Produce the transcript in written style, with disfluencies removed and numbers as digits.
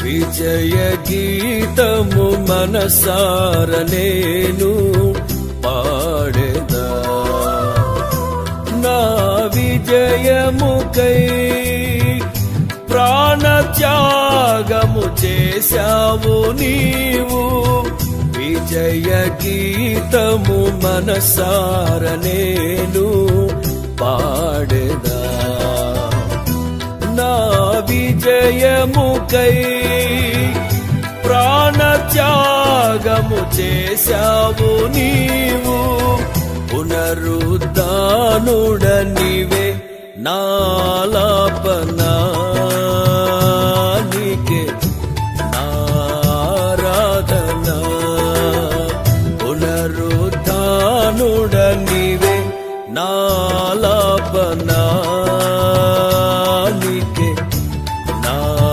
విజయ గీతము మనసార నేను పాడెదా. నా విజయముకై ప్రాణత్యాగము చేశావు నీవు. విజయ గీతము మనసార నేను పాడెదా. నా విజయముకై ప్రాణత్యాగము చేశావు నీవు. పునరుద్ధానుడ నీవే నాలాపనా.